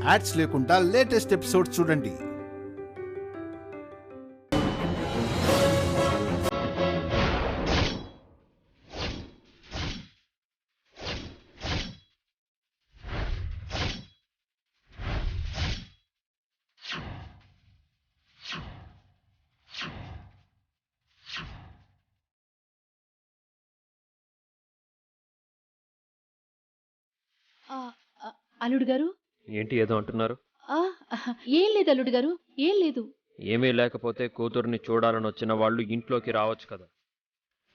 Ads లేకుండా latest episodes చూడండి. ఆ! అల్లుడు గారు? ఏంటి ఏదో అంటున్నారు? ఆ! ఏం లేదు అల్లుడు గారు. ఏం లేదు. ఏమీ లేకపోతే కూతుర్ని చూడాలని వచ్చిన వాళ్ళు ఇంట్లోకి రావచ్చు కదా.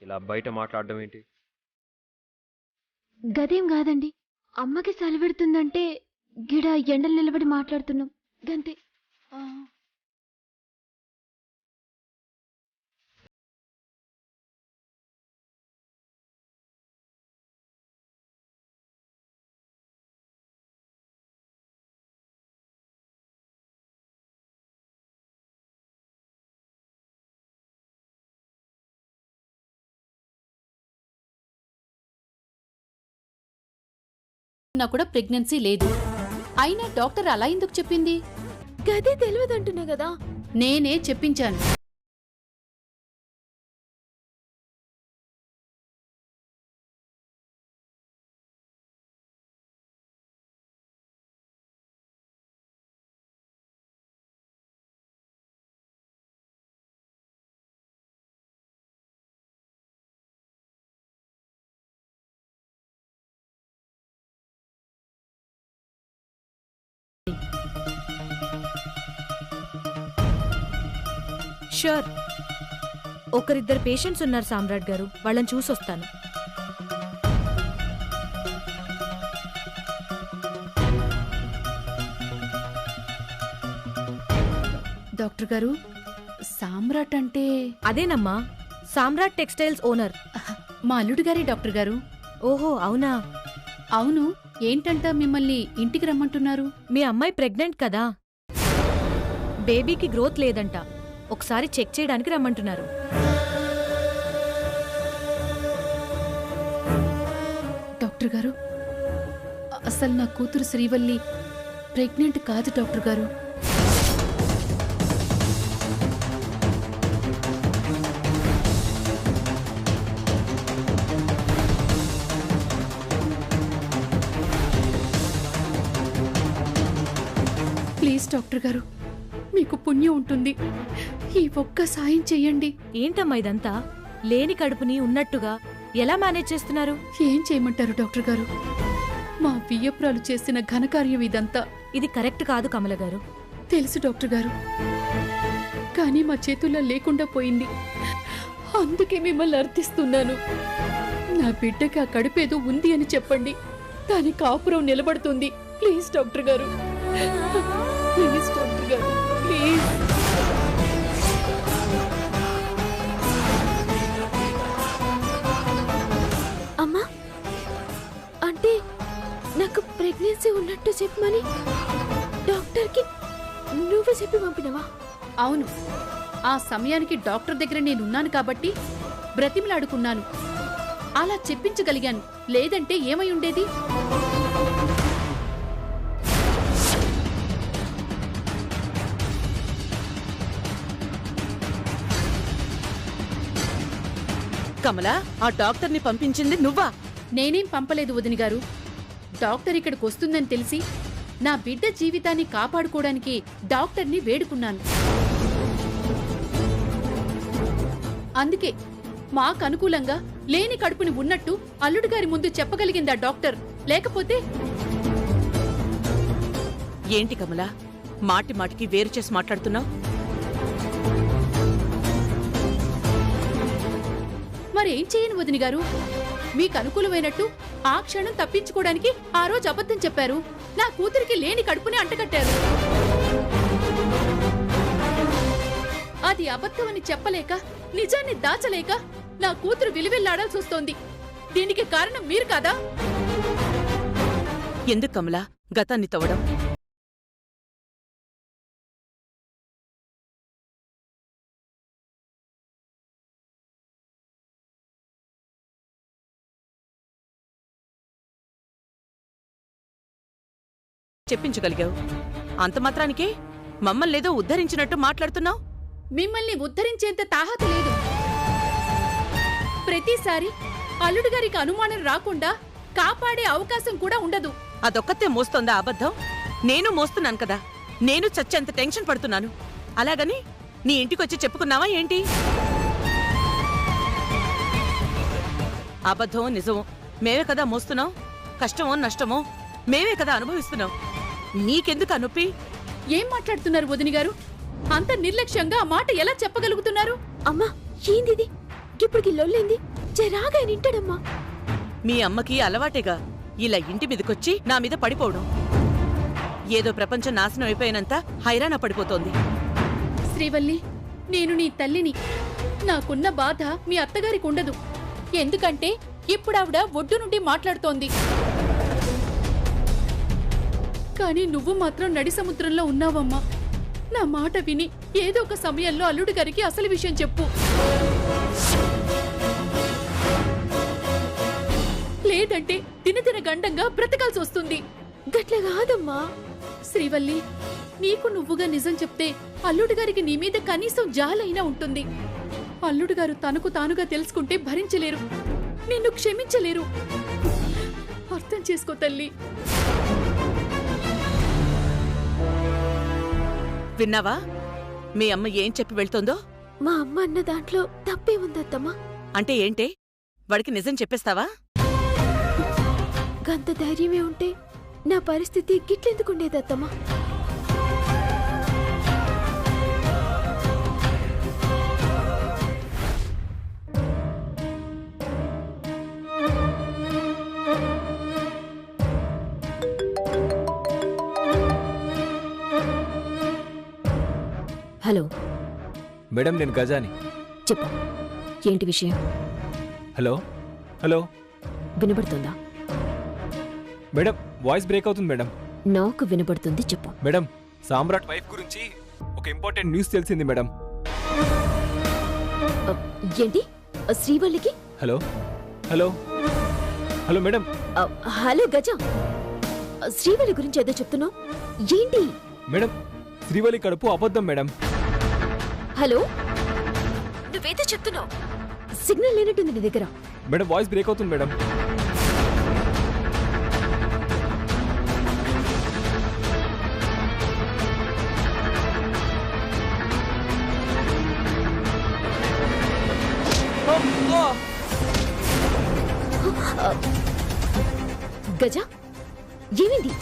ఇలా బయట మాట్లాడడం ఏంటి? గదేం గాదండి. అమ్మకి సలివెడుతుందంటే గిడ ఎండలు నిలబడి మాట్లాడుతున్నాం గంతే. ఆ! నా కూడా ప్రెగ్నెన్సీ లేదు. అయినా డాక్టర్ అలా ఎందుకు చెప్పింది? గదే తెలియదంటున్నా గదా. నేనే చెప్పించాను. ష్యూర్. ఒకరిద్దరు పేషెంట్స్ ఉన్నారు సామ్రాట్ గారు, వాళ్ళని చూసొస్తాను. డాక్టర్ గారు, సామ్రాట్ అంటే అదేనమ్మా, సామ్రాట్ టెక్స్టైల్స్ ఓనర్. మా అల్లుడు గారే డాక్టర్ గారు. ఓహో అవునా. అవును, ఏంటంట మిమ్మల్ని ఇంటికి రమ్మంటున్నారు? మీ అమ్మాయి ప్రెగ్నెంట్ కదా, బేబీకి గ్రోత్ లేదంట, ఒకసారి చెక్ చేయడానికి రమ్మంటున్నారు. డాక్టర్ గారు, అసలు నా కూతురు శ్రీవల్లి ప్రెగ్నెంట్ కాదు డాక్టర్ గారు. ప్లీజ్ డాక్టర్ గారు, మీకు పుణ్యం ఉంటుంది, ఈ ఒక్క సాయం చెయ్యండి. ఏంటమ్మా ఇదంతా? లేని కడుపుని ఉన్నట్టుగా ఎలా మేనేజ్ చేస్తున్నారు? ఏం చేయమంటారు డాక్టర్ గారు? మా వియ్యప్రాలు చేసిన ఘనకార్యం ఇదంతా. ఇది కరెక్ట్ కాదు కమల గారు. తెలుసు డాక్టర్ గారు, కానీ మా చేతుల్లో లేకుండా పోయింది. అందుకే మిమ్మల్ని అర్థిస్తున్నాను. నా బిడ్డకి ఆ కడుపేదో ఉంది అని చెప్పండి, దాని కాపురం నిలబడుతుంది. ప్లీజ్ డాక్టర్ గారు, ప్లీజ్ డాక్టర్ గారు, ప్లీజ్. అమ్మా, అంటే నాకు ప్రెగ్నెన్సీ ఉన్నట్టు చెప్పమని డాక్టర్కి నువ్వే చెప్పి పంపినవా? అవును, ఆ సమయానికి డాక్టర్ దగ్గర నేనున్నాను కాబట్టి బ్రతిమలాడుకున్నాను. అలా చెప్పించగలిగాను, లేదంటే ఏమై ఉండేది? కమలా, ఆ డాక్టర్ని పంపించింది నువ్వా? నేనేం పంపలేదు వదిన గారు. డాక్టర్ ఇక్కడికి వస్తుందని తెలిసి నా బిడ్డ జీవితాన్ని కాపాడుకోవడానికి డాక్టర్ని వేడుకున్నాను. అందుకే మాకు అనుకూలంగా లేని కడుపుని ఉన్నట్టు అల్లుడు గారి ముందు చెప్పగలిగిందా డాక్టర్? లేకపోతే ఏంటి కమలా, మాటి మాటికి వేరు చేసి మాట్లాడుతున్నావు? మరేం చేయను వదిన గారు? మీకు అనుకూలమైనట్టు ఆ క్షణం తప్పించుకోవడానికి ఆ రోజు అబద్ధం చెప్పారు. నా కూతురికి లేని కడుపుని అంటగట్టారు. అది అబద్ధమని చెప్పలేక, నిజాన్ని దాచలేక నా కూతురు విలువెల్లాడాల్సి వస్తోంది. దీనికి కారణం మీరు కాదా? ఎందుకు కమలా గతాన్ని తవ్వడం? చెప్పించగలిగావు. అంత మాత్రానికే మమ్మల్నేదో ఉద్ధరించినట్టు మాట్లాడుతున్నావు. మిమ్మల్ని ఉద్ధరించేంత తాహత లేదు. ప్రతిసారి అల్లుడు గారికి అనుమానం రాకుండా కాపాడే అవకాశం కూడా ఉండదు. అదొక్కతే మోస్తోందా అబద్ధం? నేను మోస్తున్నాను కదా. నేను చచ్చేంత టెన్షన్ పడుతున్నాను. అలాగని నీ ఇంటికొచ్చి చెప్పుకున్నావా ఏంటి? అబద్ధమో నిజమో మేమే కదా మోస్తున్నాం. కష్టమో నష్టమో మేమే కదా అనుభవిస్తున్నాం. నీకెందుకు ఆ నొప్పి? ఏం మాట్లాడుతున్నారు వదిని గారు? అంత నిర్లక్ష్యంగా ఆ మాట ఎలా చెప్పగలుగుతున్నారు? అమ్మా ఏందిది? ఇప్పటికి లొల్లింది. జరాగా నింటాడమ్మా. మీ అమ్మకి అలవాటేగా ఇలా ఇంటి మీదకొచ్చి నా మీద పడిపోవడం. ఏదో ప్రపంచం నాశనం అయిపోయినంత హైరాణ పడిపోతోంది. శ్రీవల్లి, నేను నీ తల్లిని. నాకున్న బాధ మీ అత్తగారికి ఉండదు. ఎందుకంటే ఇప్పుడావిడ ఒడ్డు నుండి మాట్లాడుతోంది. కానీ నువ్వు మాత్రం నడి సముద్రంలో ఉన్నావమ్మా. నా మాట విని ఏదో ఒక సమయంలో అల్లుడు గారికి అసలు విషయం చెప్పు. లేదంటే దినదిన గండంగా బ్రతకాల్సి వస్తుంది. గట్ల కాదమ్మా. శ్రీవల్లి, నీకు నువ్వుగా నిజం చెప్తే అల్లుడు గారికి నీ మీద కనీసం జాలైనా ఉంటుంది. అల్లుడు గారు తనకు తానుగా తెలుసుకుంటే భరించలేరు, నిన్ను క్షమించలేరు. అర్థం చేసుకో తల్లి. విన్నావా మీ అమ్మ ఏం చెప్పి వెళ్తోందో? మా అమ్మ అన్న దాంట్లో తప్పే ఉందత్తమ్మా. అంటే ఏంటే? వాడికి నిజం చెప్పేస్తావా? గంత ధైర్యమే ఉంటే నా పరిస్థితి గిట్లెందుకుండేదత్తమ్మా? హలో మేడం, నేను గజాని. చెప్పు, ఏంటి విషయం? హలో హలో, వినబడుతుందా? మేడం వాయిస్ బ్రేక్ అవుతుంది మేడం. నాకు వినబడుతుంది, చెప్పు. మేడం, సామ్రాట్ వైఫ్ గురించి ఒక ఇంపార్టెంట్ న్యూస్ తెలిసింది మేడం. ఏంటి? శ్రీవల్లికి? Hello hello hello madam. Hello Gaja, Srivalli గురించి ఏదో చెప్తున్నావు, ఏంటి? మేడం, శ్రీవల్లి కడుపు అబద్ధం మేడం. హలో, నువ్వేదో చెప్తున్నావు. సిగ్నల్ లేనట్టుంది నీ దగ్గర. మేడం వాయిస్ బ్రేక్ అవుతుంది మేడం. గజ, ఏమైంది?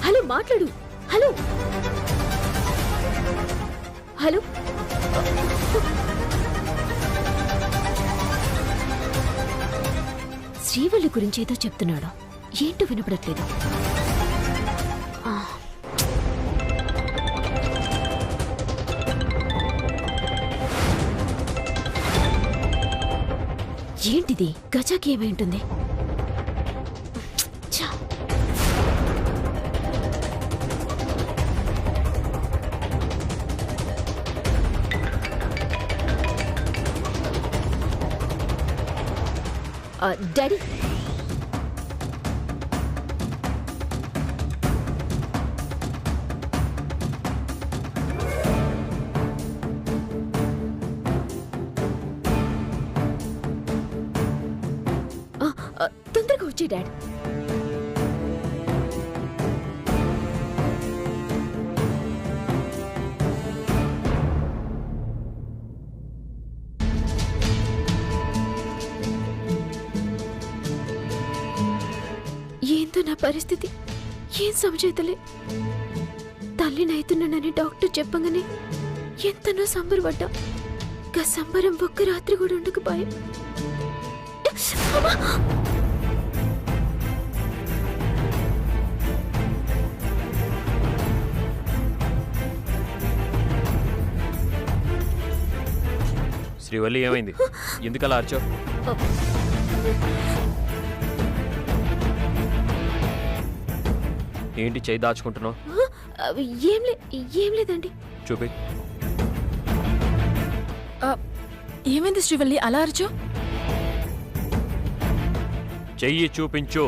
హలో, మాట్లాడు. హలో హలో, శ్రీవల్లి గురించి ఏదో చెప్తున్నాడా? ఏంటో వినపడట్లేదు. ఏంటిది? గజాకి ఏమై ఉంటుంది? డాడీ, తొందరగా వచ్చే డాడ్. ఏందో నా పరిస్థితి, ఏం సమజైతలే. తల్లినైతున్నానని డాక్టర్ చెప్పగానే ఎంతనో సంబరపడ్డా. గా సంబరం ఒక్క రాత్రి కూడా ఉండకపోయా. శ్రీవల్లి, ఏమైంది? ఎందుకలా అరిచావు? ఏంటి చేయి దాచుకుంటున్నావు? ఏం లేదండి. చూపి. ఏమైంది శ్రీవల్లి అలా అరచు? చెయ్యి చూపించు.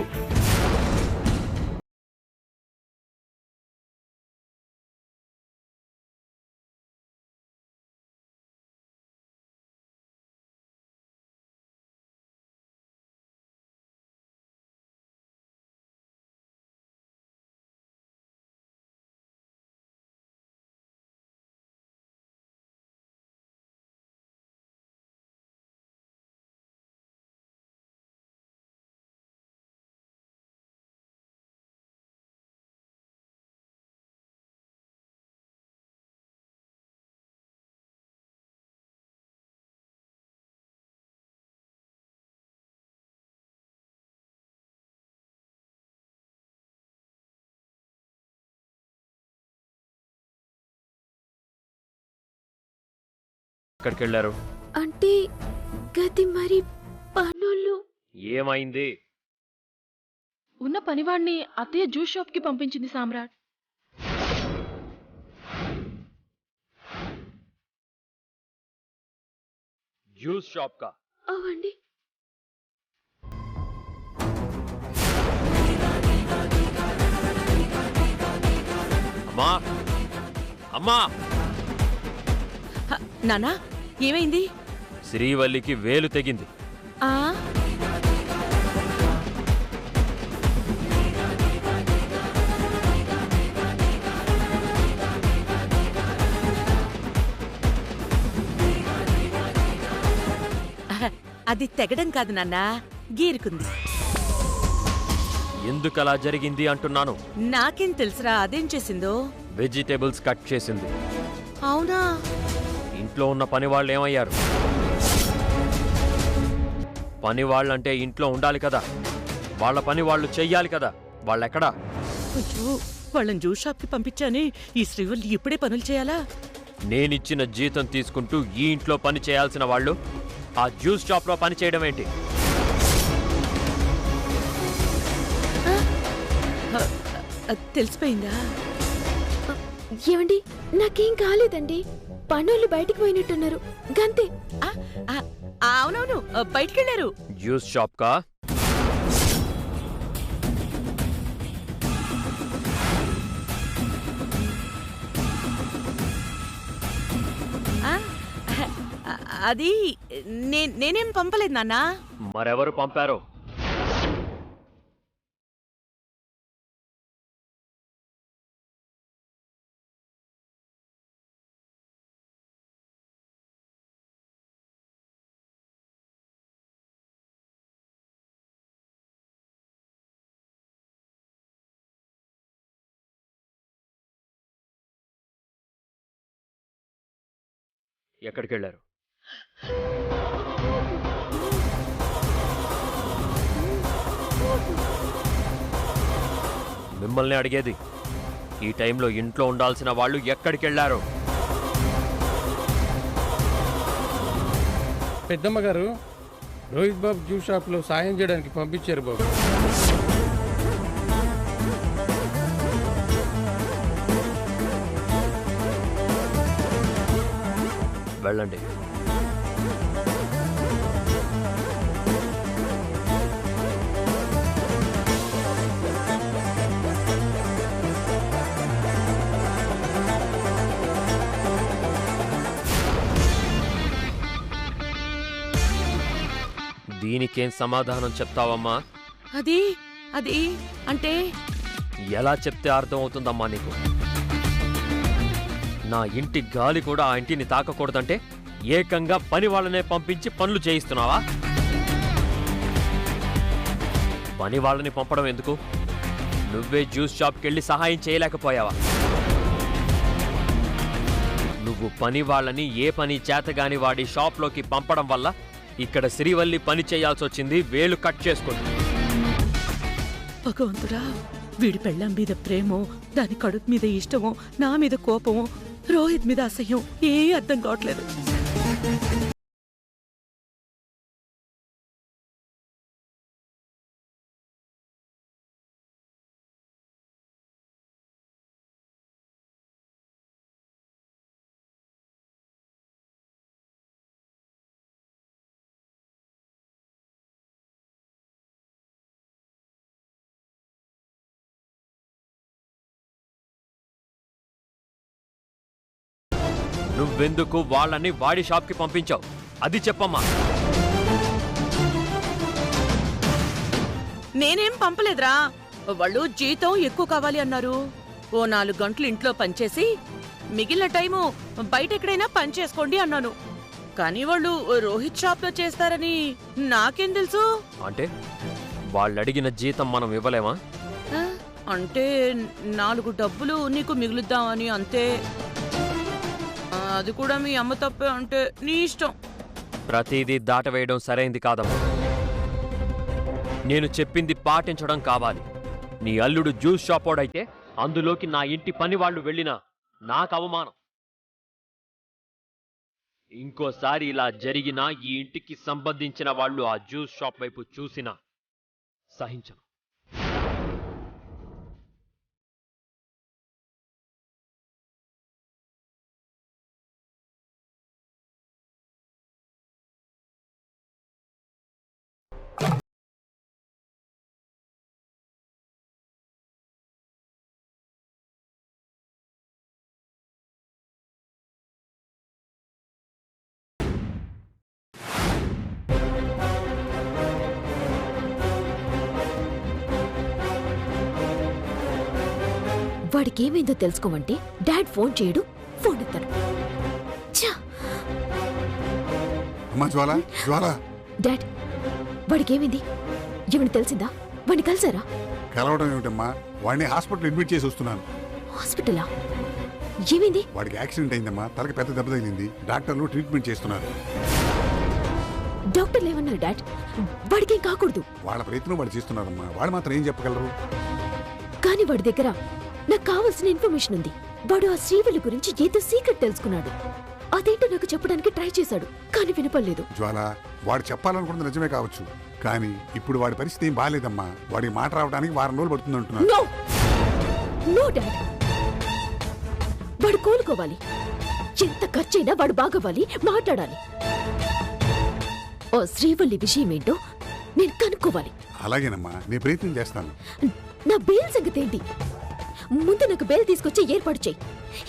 ఎక్కడికి వెళ్ళారు? అంటే గది మరి పనులు. ఏమైంది? ఉన్న పనివాణ్ణి అత్తయ్య జ్యూస్ షాప్ కి పంపించింది సామ్రాట్. జ్యూస్ షాప్ కా? అవండి. అమ్మా, అమ్మా, నానా ఏమైంది? శ్రీవల్లికి వేలు తెగింది. ఆ అది తెగడం కాదు నాన్నా, గీరుకుంది. ఎందుకలా జరిగింది అంటున్నాను. నాకేం తెలుసురా అదేం చేసిందో. వెజిటేబుల్స్ కట్ చేసింది. అవునా? ఇంట్లో ఉన్న పని వాళ్ళు ఏమయ్యారు? పని వాళ్ళంటే ఇంట్లో ఉండాలి కదా, వాళ్ళ పని వాళ్ళు చెయ్యాలి కదా. వాళ్ళెక్కడా? అయ్యో, వాళ్ళని జ్యూస్ షాప్కి పంపించానే, ఈ శ్రీవల్లి ఇప్పుడే పనులు చేయాలా? నేనిచ్చిన జీతం తీసుకుంటూ ఈ ఇంట్లో పని చేయాల్సిన వాళ్ళు ఆ జ్యూస్ షాప్లో పని చేయడం ఏంటి? తెలిసిపోయిందా? ఏమండి, నాకేం కాలేదండి. పనులు బయటికి పోయినట్టున్నారు గంతే. అవునవును, బయటికెళ్ళారు. జ్యూస్ షాప్ కా? అది నేనేం పంపలేదు నాన్నా. మరెవరు పంపారో? ఎక్కడికెళ్ళారు? మిమ్మల్ని అడిగేది. ఈ టైంలో ఇంట్లో ఉండాల్సిన వాళ్ళు ఎక్కడికెళ్ళారు? పెద్దమ్మ గారు రోహిత్ బాబు జ్యూస్ షాప్లో సాయం చేయడానికి పంపించారు బాబు. వెళ్ళండి. దీనికేం సమాధానం చెప్తావమ్మా? అది అది అంటే ఎలా చెప్తే అర్థం అవుతుందమ్మా నీకు? నా ఇంటి గాలి కూడా ఆ ఇంటిని తాకకూడదంటే ఏకంగా పని వాళ్ళనే పంపించి పనులు చేయిస్తున్నావా? పని వాళ్ళని పంపడం ఎందుకు? నువ్వే జ్యూస్ షాప్కి వెళ్ళి సహాయం చేయలేకపోయావా? నువ్వు పని వాళ్ళని ఏ పని చేతగాని వాడి షాప్లోకి పంపడం వల్ల ఇక్కడ శ్రీవల్లి పని చేయాల్సి వచ్చింది. వేలు కట్ చేసుకుంది. భగవంతుడా, వీడి పెళ్ళాం మీద ప్రేమో, దాని కడుపు మీద ఇష్టమో, నా మీద కోపమో, రోహిత్ మీద అసహ్యం, ఏ అర్థం కావట్లేదు. నువ్వెందుకు వాళ్ళని వాడి షాప్కి పంపించావు అది చెప్పమ్మా. నేనేం పంపలేదురా. వాళ్ళు జీతం ఎక్కువ కావాలి అన్నారు. ఓ 4 గంటలు ఇంట్లో పనిచేసి మిగిలిన టైము బయటెక్కడైనా పని చేసుకోండి అన్నాను. కానీ వాళ్ళు రోహిత్ షాప్ లో చేస్తారని నాకేం తెలుసు? అంటే వాళ్ళు అడిగిన జీతం మనం ఇవ్వలేమా? అంటే 4 డబ్బులు నీకు మిగులుద్దామని అంతే. అది కూడా మీ అమ్మ తప్పే అంటే నీ ఇష్టం. ప్రతిదీ దాటవేయడం సరైంది కాదమ్మా. నేను చెప్పింది పాటించడం కావాలి. నీ అల్లుడు జ్యూస్ షాపోడైతే అందులోకి నా ఇంటి పని వాళ్ళు వెళ్ళినా నాకు అవమానం. ఇంకోసారి ఇలా జరిగినా ఈ ఇంటికి సంబంధించిన వాళ్ళు ఆ జ్యూస్ షాప్ వైపు చూసినా సహించను. వాడికి ఏమైందో తెలుసుకోమంటే డాడ్ ఫోన్ చేయడు, ఫోన్ ఎత్తాడు. డాడ్, వాడికి ఏమైంది? ఏమైనా తెలిసిందా? వాడిని కలిసారా? కలవడం ఏమిటమ్మా, వాడిని హాస్పిటల్ అడ్మిట్ చేసి వస్తున్నాను. హాస్పిటలా? ఏమైంది? వాడికి యాక్సిడెంట్ అయిందమ్మా, తలకి పెద్ద దెబ్బ తగిలింది. డాక్టర్లు ట్రీట్మెంట్ చేస్తున్నారు. డాక్టర్లు ఏమన్నారు డాడ్? వాడికి ఏం కాకూడదు. వాళ్ళ ప్రయత్నం వాడు చేస్తున్నారమ్మా, వాడు మాత్రం ఏం చెప్పగలరు? కానీ వాడి దగ్గర నాకు కావాల్సిన ఇన్ఫర్మేషన్ ఉంది. వాడు ఆ శ్రీవల్లి గురించి ఏదో సీక్రెట్ తెలుసుకున్నాడు. అదేంటో నాకు చెప్పడానికి ట్రై చేశాడు, కానీ వినపడలేదు. జ్వాల, వాడు చెప్పాలనుకున్నది నిజమే కావచ్చు, కానీ ఇప్పుడు వాడి పరిస్థితి ఏం బాగాలేదమ్మా. వాడికి మాట రావడానికి వారం రోజులు పడుతుంది అంటున్నాడు. నో డాడ్, వాడు కోలుకోవాలి. ఎంత ఖర్చైనా వాడు బాగవ్వాలి, మాట్లాడాలి. ఓ శ్రీవల్లి విషయం ఏంటో నేను కనుక్కోవాలి. అలాగేనమ్మా, నేను ప్రయత్నం చేస్తాను. నా బెయిల్ సంగతి ఏంటి? ముందు నాకు బెయిల్ తీసుకొచ్చి ఏర్పాటు చేయి.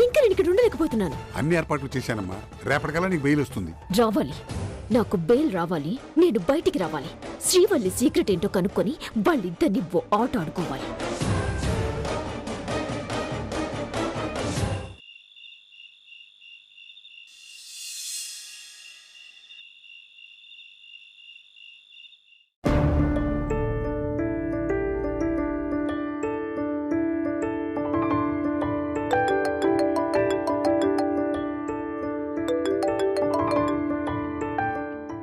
ఇంకా నేను ఇక్కడ ఉండలేకపోతున్నాను. అన్ని ఏర్పాట్లు చేశానమ్మా, రేపటికల్లా నీకు బెయిల్ వస్తుంది. రావాలి, నాకు బెయిల్ రావాలి. నేను బయటికి రావాలి. శ్రీవల్లి సీక్రెట్ ఏంటో కనుక్కొని వాళ్ళిద్దరిని ఓ ఆట ఆడుకోవాలి.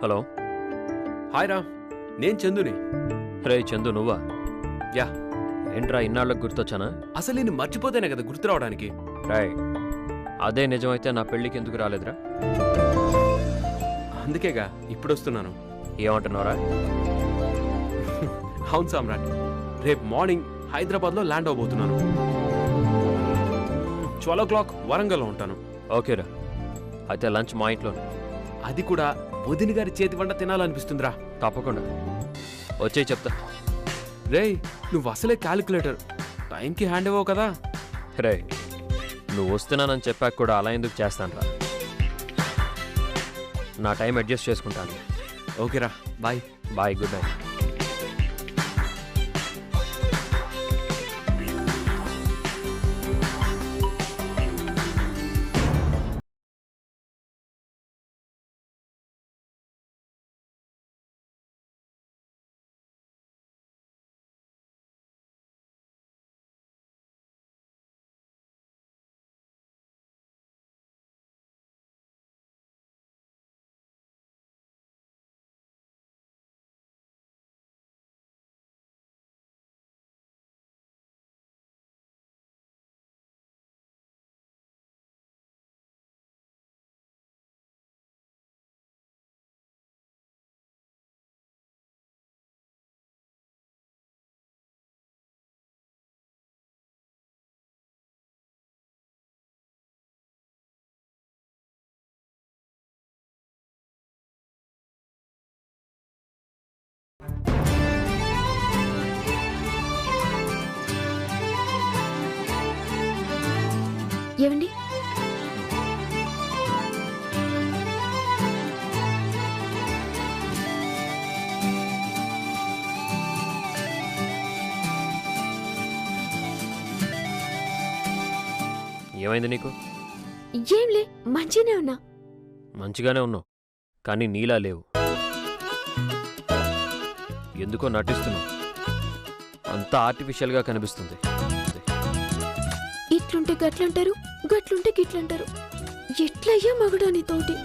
హలో. హాయ్ రా, నేను చందుని. రే చందు, నువ్వా? యా. ఏంట్రా ఇన్నాళ్ళకు గుర్తొచ్చానా? అసలు నేను మర్చిపోతేనే కదా గుర్తు రావడానికి. రాయ్, అదే నిజమైతే నా పెళ్ళికి ఎందుకు రాలేదురా? అందుకేగా ఇప్పుడు వస్తున్నాను. ఏమంటున్నారా? అవును సామ్రాట్, రేపు మార్నింగ్ హైదరాబాద్లో ల్యాండ్ అవబోతున్నాను. 12 o'clock వరంగల్లో ఉంటాను. ఓకేరా, అయితే లంచ్ మా ఇంట్లోనే. అది కూడా వదిన గారి చేతి వంట తినాలనిపిస్తుందిరా. తప్పకుండా వచ్చే చెప్తా. రేయ్, నువ్వు అసలే క్యాలిక్యులేటర్, టైంకి హ్యాండ్ ఇవ్వవు కదా. రే, నువ్వు వస్తున్నానని చెప్పాక కూడా అలా ఎందుకు చేస్తానురా? నా టైం అడ్జస్ట్ చేసుకుంటాను. ఓకేరా, బాయ్. Bye, good night. ఏమండి? ఏమైంది నీకు? ఏంలే, మంచినే ఉన్నా. మంచిగానే ఉన్నావు, కానీ నీలా లేవు. ఎందుకో నటిస్తున్నావు. అంతా ఆర్టిఫిషియల్గా కనిపిస్తుంది. ఇట్లుంటే గట్లంటారు, గట్లుంటే గిట్లంటారు. ఎట్లయ్యా మగడా నీతోటి?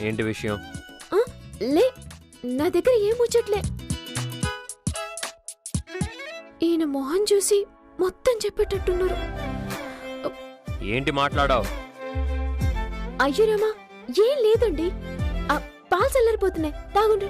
ఏంటి విషయం? లే, నా దగ్గర ఏం ముచ్చట్లే. ఈయన మొహం చూసి మొత్తం చెప్పేటట్టున్నారు. ఏంటి మాట్లాడావు? అయ్యో రామా, ఏం లేదండి. పాలు చల్లారిపోతున్నాయి, తాగుండ్రి.